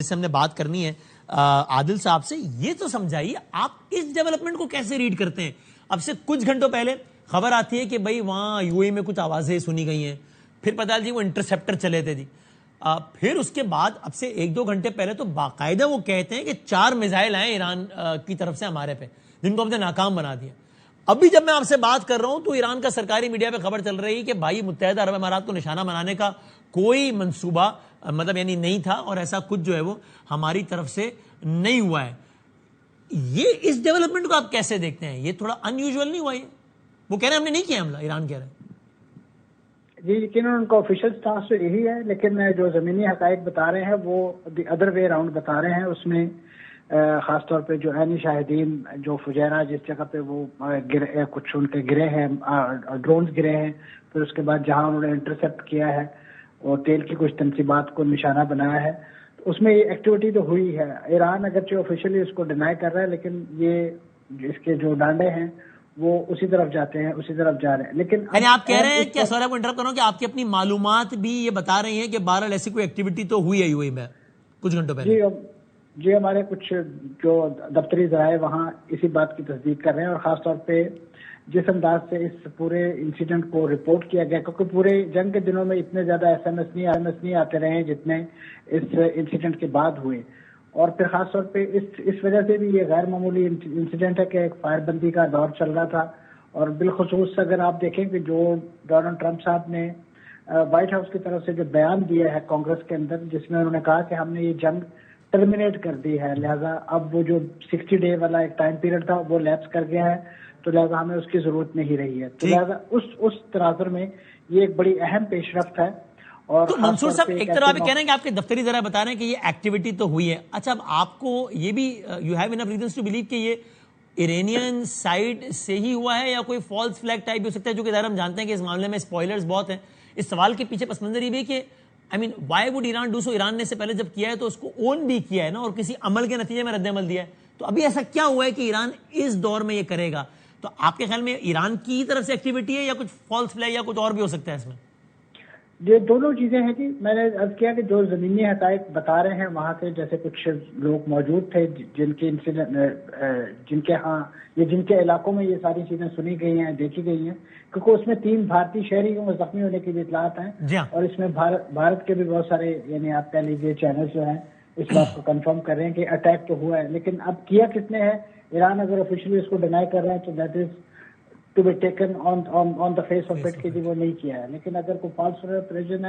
سے ہم نے بات کرنی ہے عادل صاحب سے، یہ تو سمجھائیے آپ اس ڈیولپمنٹ کو کیسے ریڈ کرتے ہیں؟ اب سے کچھ گھنٹوں پہلے خبر آتی ہے کہ بھئی وہاں یو اے میں کچھ آوازیں سنی گئی ہیں، پھر پتہ جی وہ انٹرسیپٹر چلے تھے جی، پھر اس کے بعد اب سے ایک دو گھنٹے پہلے تو باقاعدہ وہ کہتے ہیں کہ 4 میزائل آئے ایران کی طرف سے ہمارے پہ، جن کو ہم نے ناکام بنا دیا۔ ابھی جب میں آپ سے بات کر رہا ہوں تو ایران کا سرکاری میڈیا پہ خبر چل رہی ہے کہ بھائی متحدہ عرب امارات کو نشانہ بنانے کا کوئی منصوبہ مطلب یعنی نہیں تھا، اور ایسا کچھ جو ہے وہ ہماری طرف سے نہیں ہوا ہے۔ یہ اس ڈیولپمنٹ کو آپ کیسے دیکھتے ہیں؟ یہ تھوڑا ان یوزول نہیں ہوا؟ یہ وہ کہہ رہے ہیں ہم نے نہیں کیا حملہ، ایران کہہ رہے ہیں جی، یقیناً ان کا آفیشیل سٹانس تو یہی ہے، لیکن جو زمینی حقائق بتا رہے ہیں وہ دی ادر وے اراؤنڈ بتا رہے ہیں۔ اس میں خاص طور پہ جو عینی شاہدین جو فجیرہ جس جگہ پہ وہ کچھ ان کے گرے ہیں، ڈرونز گرے ہیں، پھر اس کے بعد جہاں انہوں نے انٹرسیپٹ کیا ہے اور تیل کی کچھ تنصیبات کو نشانہ بنایا ہے، اس میں یہ ایکٹیویٹی تو ہوئی ہے۔ ایران اگرچہ آفیشیلی اس کو ڈینائی کر رہا ہے، لیکن یہ اس کے جو ڈانڈے ہیں وہ اسی طرف جاتے ہیں، اسی طرف جا رہے ہیں۔ لیکن یعنی آپ کہہ رہے ہیں کہ سورا کو انٹرپٹ کروں کہ آپ کی اپنی معلومات بھی یہ بتا رہی ہیں کہ بہرحال ایسی کوئی ایکٹیویٹی تو ہوئی ہے یو اے میں کچھ گھنٹوں پہلے؟ جی، ہمارے کچھ جو دفتری ذرائع وہاں اسی بات کی تصدیق کر رہے ہیں، اور خاص طور پہ جس انداز سے اس پورے انسیڈنٹ کو رپورٹ کیا گیا، کیونکہ پورے جنگ کے دنوں میں اتنے زیادہ ایس ایم ایس نہیں آتے رہے جتنے اس انسیڈنٹ کے بعد ہوئے، اور پھر خاص طور پہ اس وجہ سے بھی یہ غیر معمولی انسیڈنٹ ہے کہ ایک فائر بندی کا دور چل رہا تھا، اور بالخصوص اگر آپ دیکھیں کہ جو ڈونلڈ ٹرمپ صاحب نے وائٹ ہاؤس کی طرف سے جو بیان دیا ہے کانگریس کے اندر، جس میں انہوں نے کہا کہ ہم نے یہ جنگ ٹرمینیٹ کر دی ہے، لہذا اب وہ جو 60 ڈے والا ایک ٹائم پیریڈ تھا وہ لیپس کر گیا ہے، تو لہذا ہمیں اس کی ضرورت نہیں رہی ہے، تو لہذا اس تناظر میں یہ ایک بڑی اہم پیش رفت ہے۔ اور تو منصور صاحب ایک طرح آپ کہہ رہے ہیں کہ آپ کے دفتری ذرائع بتا رہے ہیں کہ یہ ایکٹیویٹی تو ہوئی ہے، اچھا اب آپ کو یہ بھی you have enough reasons to believe کہ یہ ایرانین سائڈ سے ہی ہوا ہے یا کوئی فالس فلیگ ٹائپ بھی ہو سکتا ہے، جو کہ ظاہر ہم جانتے ہیں کہ اس معاملے میں اسپوائلرز بہت ہیں۔ اس سوال کے پیچھے پس منظر یہ بھی ہے کہ Y would Iran do so, Iran نے سے پہلے جب کیا ہے تو اس کو اون بھی کیا ہے نا، اور کسی عمل کے نتیجے میں رد عمل دیا ہے، تو ابھی ایسا کیا ہوا ہے کہ ایران اس دور میں یہ کرے گا؟ تو آپ کے خیال میں ایران کی طرف سے ایکٹیویٹی ہے یا کچھ فالس فلیگ یا کچھ اور بھی ہو سکتا ہے اس میں؟ یہ دونوں چیزیں ہیں جی، میں نے عرض کیا کہ جو زمینی حقائق بتا رہے ہیں وہاں سے، جیسے کچھ لوگ موجود تھے جن کے علاقوں میں یہ ساری چیزیں سنی گئی ہیں، دیکھی گئی ہیں، کیونکہ اس میں 3 بھارتی شہریوں میں زخمی ہونے کی بھی اطلاعات ہیں، اور اس میں بھارت کے بھی بہت سارے یعنی آپ کہہ لیجیے چینلز جو ہیں اس بات کو کنفرم کر رہے ہیں کہ اٹیک تو ہوا ہے، لیکن اب کیا کس نے ہے؟ ایران اگر آفیشلی اس کو ڈینائی کر رہے ہیں تو that is to be taken on the face of it کہ وہ نہیں کیا ہے، لیکن اگر کوئی فالس ریپریزنٹ ہے